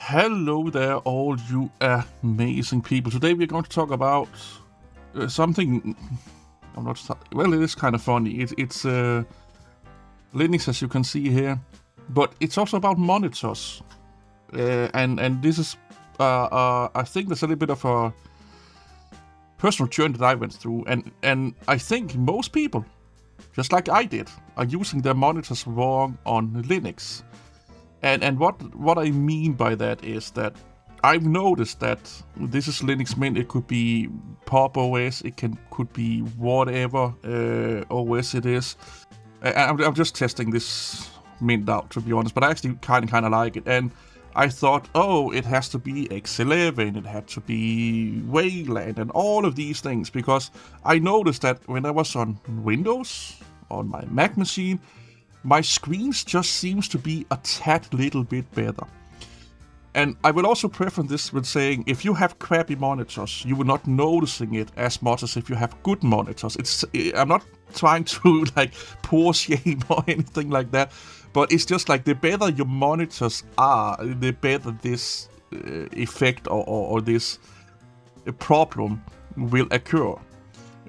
Hello there, all you amazing people. Today we're going to talk about something. Well, it is kind of funny. It's Linux, as you can see here, but it's also about monitors. And this is, I think, there's a little bit of a personal journey that I went through, and I think most people, just like I did, are using their monitors wrong on Linux. And what I mean by that is that I've noticed that this is Linux Mint. It could be Pop OS. Could be whatever OS it is. I'm just testing this Mint out, to be honest, but I actually kind of like it. And I thought, oh, it has to be X11, it had to be Wayland, and all of these things, because I noticed that when I was on Windows, on my Mac machine, my screens just seems to be a tad little bit better. And I will also preface this with saying, if you have crappy monitors, you will not noticing it as much as if you have good monitors. I'm not trying to pour shame or anything like that, but it's just like the better your monitors are, the better this effect or this problem will occur.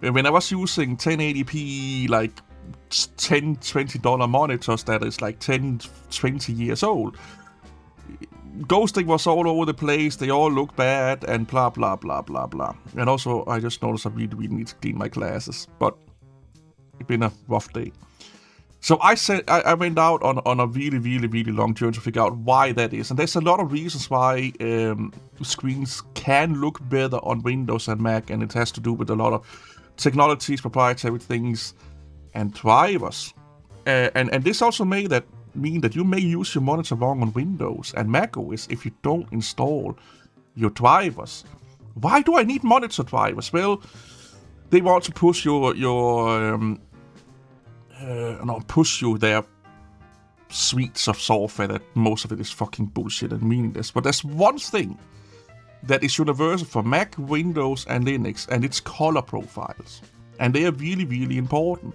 When I was using 1080p, $10-20 monitors that is 10-20 years old, ghosting was all over the place, they all look bad, and blah blah blah blah blah. And also, I just noticed I really need to clean my glasses, but it's been a rough day. So I went out on a really long journey to figure out why that is, and there's a lot of reasons why screens can look better on Windows and Mac, and it has to do with a lot of technologies, proprietary things, and drivers. And this also mean that you may use your monitor wrong on Windows and Mac OS if you don't install your drivers. Why do I need monitor drivers? Well, they want to push their suites of software that most of it is fucking bullshit and meaningless. But there's one thing that is universal for Mac, Windows, and Linux, and it's color profiles. And they are really important.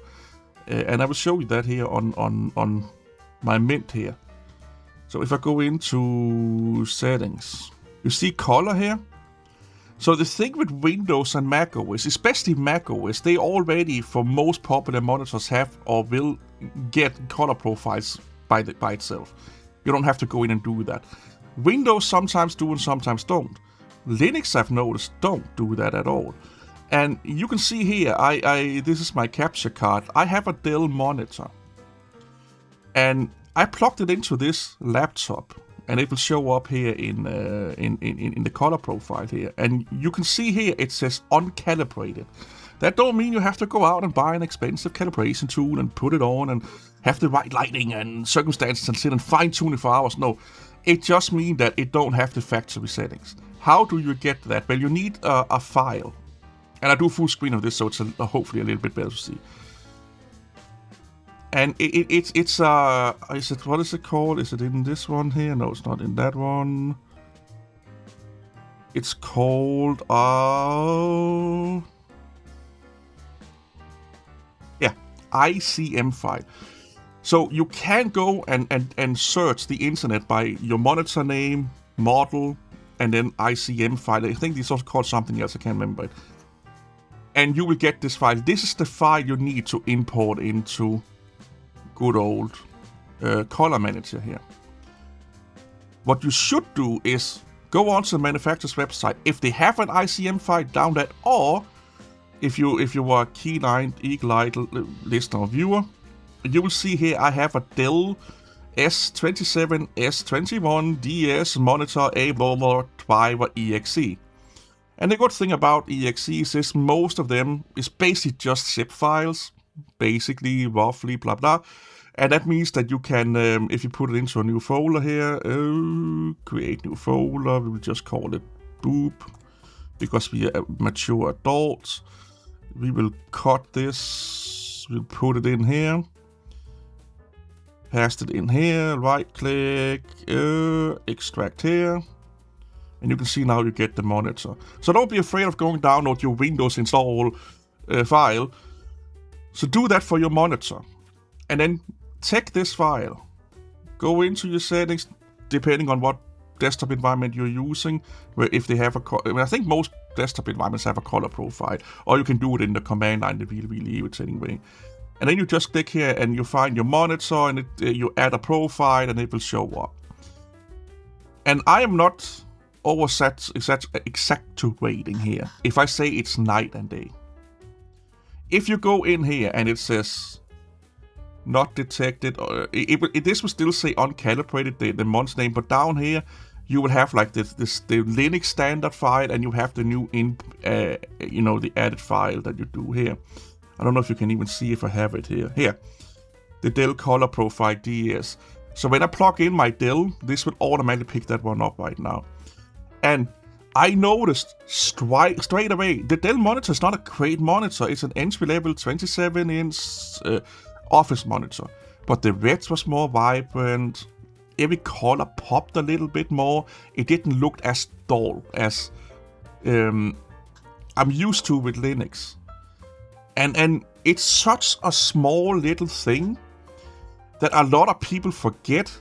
And I will show you that here on my Mint here. So if I go into settings, you see color here. So the thing with Windows and Mac OS, especially Mac OS, they already, for most popular monitors, have or will get color profiles by itself. You don't have to go in and do that. Windows sometimes do and sometimes don't. Linux, I've noticed, don't do that at all. And you can see here, this is my capture card. I have a Dell monitor, and I plugged it into this laptop, and it will show up here in the color profile here. And you can see here it says uncalibrated. That don't mean you have to go out and buy an expensive calibration tool and put it on and have the right lighting and circumstances and sit and fine tune it for hours. No, it just means that it don't have the factory settings. How do you get that? Well, you need a file. And I do full screen of this, so it's hopefully a little bit better to see. And it's what is it called? Is it in this one here? No, it's not in that one. It's called ICM file. So you can go and search the internet by your monitor name, model, and then ICM file. I think this is also called something else. I can't remember it. And you will get this file. This is the file you need to import into good old Color Manager here. What you should do is go onto the manufacturer's website. If they have an ICM file, download that, or if you are a keen-eyed, eagle-eyed listener or viewer, you will see here I have a Dell S27, S21, DS monitor A mobile driver EXE. And the good thing about EXEs is most of them is basically just zip files, basically, roughly, blah blah. And that means that you can, if you put it into a new folder here, create new folder, we will just call it boop, because we are mature adults. We will cut this, we'll put it in here, paste it in here, right click, extract here. And you can see now you get the monitor. So don't be afraid of going download your Windows install file. So do that for your monitor. And then take this file. Go into your settings, depending on what desktop environment you're using, where if they have I think most desktop environments have a color profile, or you can do it in the command line the really, really irritating way. And then you just click here and you find your monitor, and you add a profile, and it will show up. And I am not exaggerating here if I say it's night and day. If you go in here and it says not detected, or this will still say uncalibrated, the monitor name, but down here you will have like the Linux standard file, and you have the new the added file that you do here. I don't know if you can even see if I have it here. Here, the Dell color profile DS. So when I plug in my Dell, this will automatically pick that one up right now. And I noticed straight away, the Dell monitor is not a great monitor. It's an entry-level 27-inch office monitor. But the reds was more vibrant. Every color popped a little bit more. It didn't look as dull as I'm used to with Linux. And it's such a small little thing that a lot of people forget,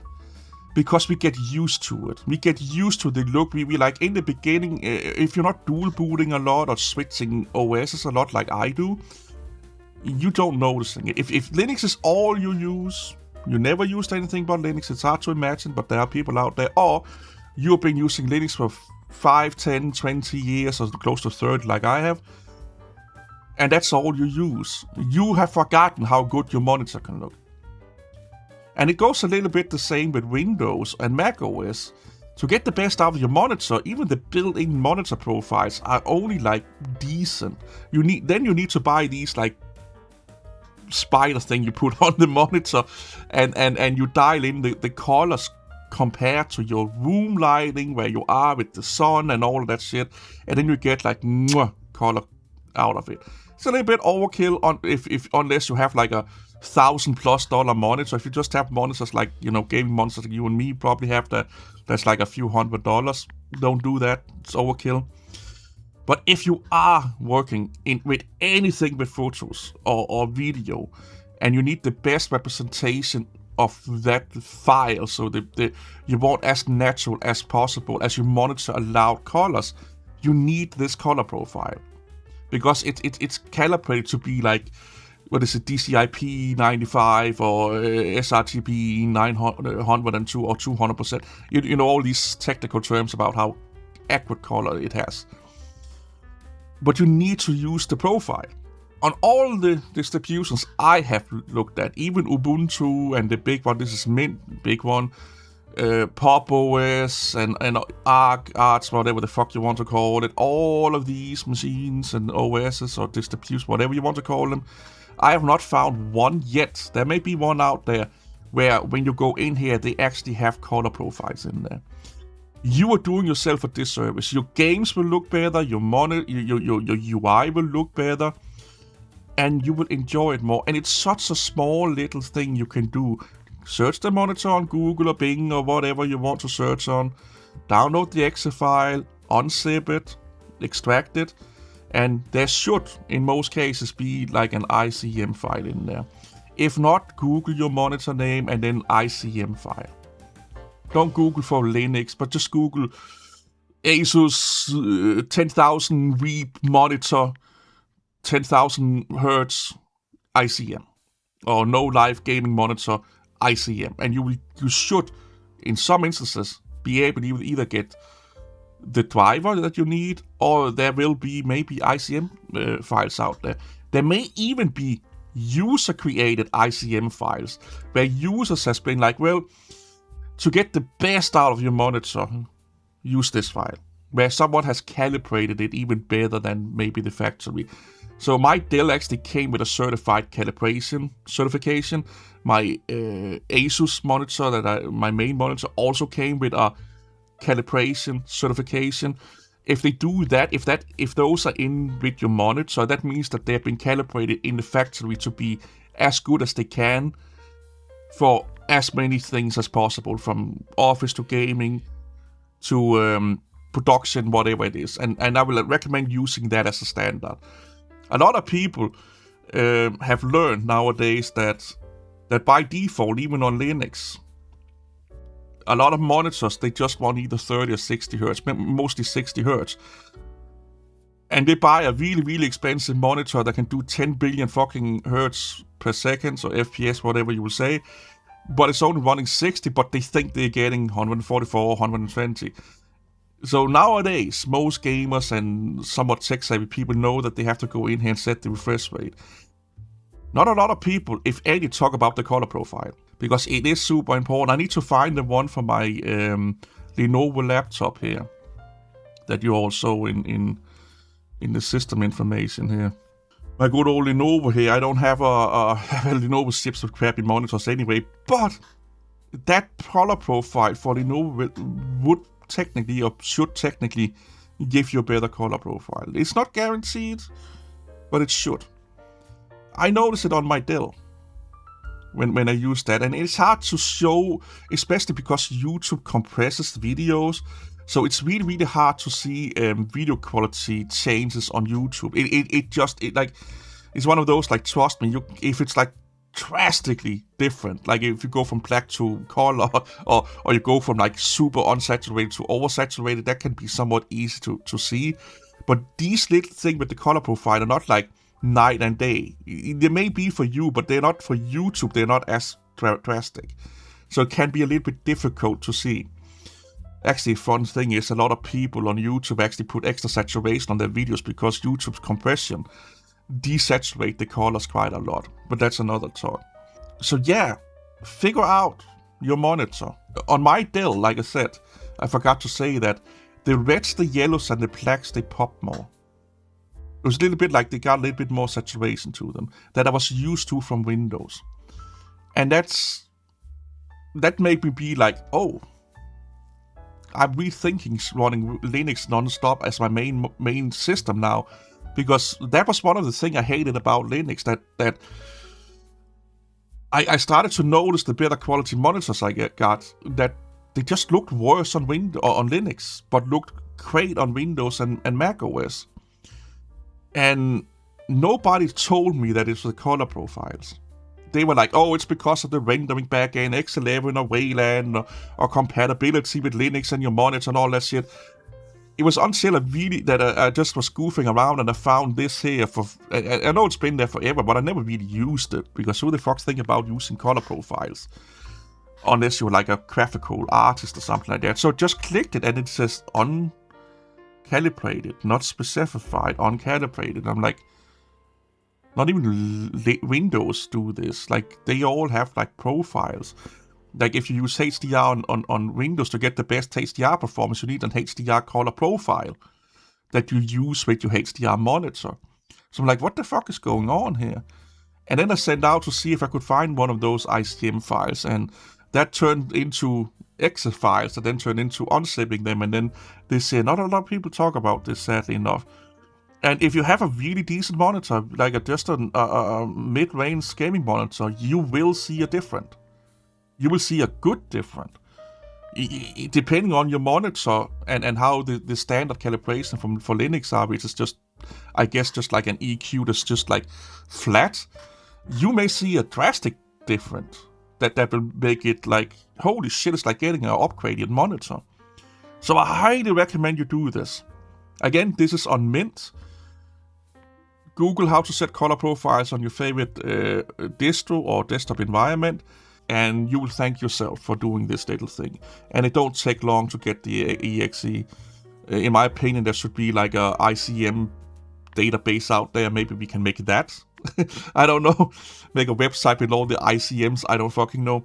because we get used to it. We get used to the look. We like in the beginning, if you're not dual booting a lot or switching OSs a lot like I do, you don't notice it. If Linux is all you use, you never used anything but Linux, it's hard to imagine, but there are people out there, or you've been using Linux for 5, 10, 20 years, or close to 30 like I have, and that's all you use. You have forgotten how good your monitor can look. And it goes a little bit the same with Windows and Mac OS. To get the best out of your monitor, even the built-in monitor profiles are only like decent. You need to buy these like spider thing you put on the monitor, and you dial in the colors compared to your room lighting, where you are with the sun and all of that shit, and then you get like color out of it. It's a little bit overkill unless you have like a $1,000+ monitor. If you just have monitors like, gaming monitors like you and me probably have, that's like a few $100. Don't do that. It's overkill. But if you are working with anything with photos or video, and you need the best representation of that file, so you want as natural as possible as you monitor allowed colors, you need this color profile, because it's calibrated to be like, what is it, DCI-P 95 or sRGB 902 or 200%. You know all these technical terms about how accurate color it has. But you need to use the profile. On all the distributions I have looked at, even Ubuntu and the big one, this is Mint, big one, Pop OS and Arch, whatever the fuck you want to call it, all of these machines and OSs or distributions, whatever you want to call them, I have not found one yet. There may be one out there where when you go in here, they actually have color profiles in there. You are doing yourself a disservice. Your games will look better, your UI will look better, and you will enjoy it more. And it's such a small little thing you can do. Search the monitor on Google or Bing or whatever you want to search on. Download the exe file, unzip it, extract it, and there should, in most cases, be like an ICM file in there. If not, Google your monitor name and then ICM file. Don't Google for Linux, but just Google Asus 10,000 read monitor, 10,000 hertz ICM, or no live gaming monitor ICM, and you should, in some instances, be able to either get the driver that you need, or there will be maybe ICM files out there. There may even be user-created ICM files where users has been like, well, to get the best out of your monitor, use this file, where someone has calibrated it even better than maybe the factory. So my Dell actually came with a certified calibration certification. My Asus monitor, my main monitor, also came with a calibration certification. If they do that, if those are in with your monitor, that means that they've been calibrated in the factory to be as good as they can for as many things as possible, from office to gaming to production, whatever it is. And I will recommend using that as a standard. A lot of people have learned nowadays that by default, even on Linux, a lot of monitors, they just want either 30 or 60 hertz, mostly 60 hertz. And they buy a really, really expensive monitor that can do 10 billion fucking hertz per second, or FPS, whatever you will say. But it's only running 60, but they think they're getting 144, 120. So nowadays, most gamers and somewhat tech-savvy people know that they have to go in here and set the refresh rate. Not a lot of people, if any, talk about the color profile, because it is super important. I need to find the one for my Lenovo laptop here, that you all saw in the system information here. My good old Lenovo here, I don't have a Lenovo ships with crappy monitors anyway, but that color profile for Lenovo would technically, or should technically, give you a better color profile. It's not guaranteed, but it should. I noticed it on my Dell when I use that, and it's hard to show, especially because YouTube compresses videos, so it's really, really hard to see video quality changes on YouTube. It's one of those, like, trust me, if it's like drastically different, like if you go from black to color, or you go from like super unsaturated to oversaturated, that can be somewhat easy to see. But these little things with the color profile are not like night and day. They may be for you, but they're not for YouTube. They're not as drastic, so it can be a little bit difficult to see. Actually, fun thing is, a lot of people on YouTube actually put extra saturation on their videos because YouTube's compression desaturate the colors quite a lot, but that's another talk. So yeah, figure out your monitor. On my Dell, like I said, I forgot to say that the reds, the yellows, and the blacks, they pop more. It was a little bit like they got a little bit more saturation to them that I was used to from Windows. And that made me be like, oh, I'm rethinking running Linux non-stop as my main system now, because that was one of the things I hated about Linux, that I started to notice the better quality monitors I got, that they just looked worse on Linux, but looked great on Windows and Mac OS. And nobody told me that it was the color profiles. They were like, oh, it's because of the rendering backend, X11 or Wayland, or compatibility with Linux and your monitor and all that shit. It was until I just was goofing around and I found this here. I know it's been there forever, but I never really used it, because who the fuck think about using color profiles? Unless you're like a graphical artist or something like that. So I just clicked it and it says uncalibrated, not specified, uncalibrated. I'm like, not even Windows do this. Like, they all have like profiles. Like, if you use HDR on Windows to get the best HDR performance, you need an HDR color profile that you use with your HDR monitor. So I'm like, what the fuck is going on here? And then I sent out to see if I could find one of those ICM files, and that turned into Excel files that then turned into unzipping them, and then they say not a lot of people talk about this, sadly enough. And if you have a really decent monitor, like just a mid-range gaming monitor, you will see a different. You will see a good different. Depending on your monitor and how the standard calibration for Linux are, which is just, I guess, just like an EQ that's just like flat, you may see a drastic difference that will make it like, holy shit, it's like getting an upgraded monitor. So I highly recommend you do this. Again, this is on Mint. Google how to set color profiles on your favorite distro or desktop environment, and you will thank yourself for doing this little thing. And it don't take long to get the exe. In my opinion, there should be like a ICM database out there. Maybe we can make that. I don't know. Make a website with all the ICMs. I don't fucking know.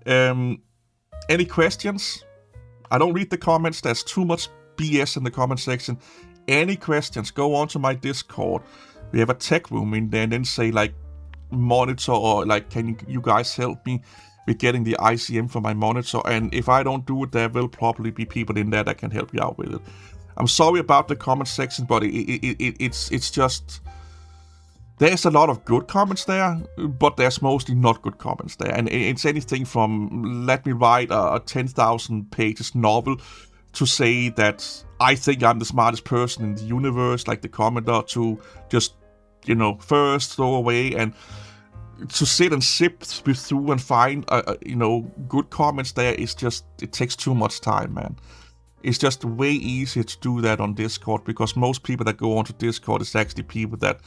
Any questions? I don't read the comments. There's too much BS in the comment section. Any questions? Go on to my Discord. We have a tech room in there, and then say like, monitor, or like, can you guys help me with getting the ICM for my monitor? And if I don't do it, there will probably be people in there that can help you out with it. I'm sorry about the comment section, but it's just, there's a lot of good comments there, but there's mostly not good comments there. And it's anything from, let me write a 10,000 pages novel to say that I think I'm the smartest person in the universe, like the commenter, to just, first throw away. And to sit and sift through and find, good comments there is just, it takes too much time, man. It's just way easier to do that on Discord, because most people that go onto Discord is actually people that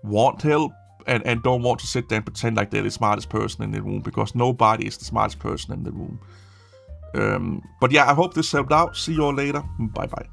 want help and don't want to sit there and pretend like they're the smartest person in the room, because nobody is the smartest person in the room. But yeah, I hope this helped out. See you all later. Bye-bye.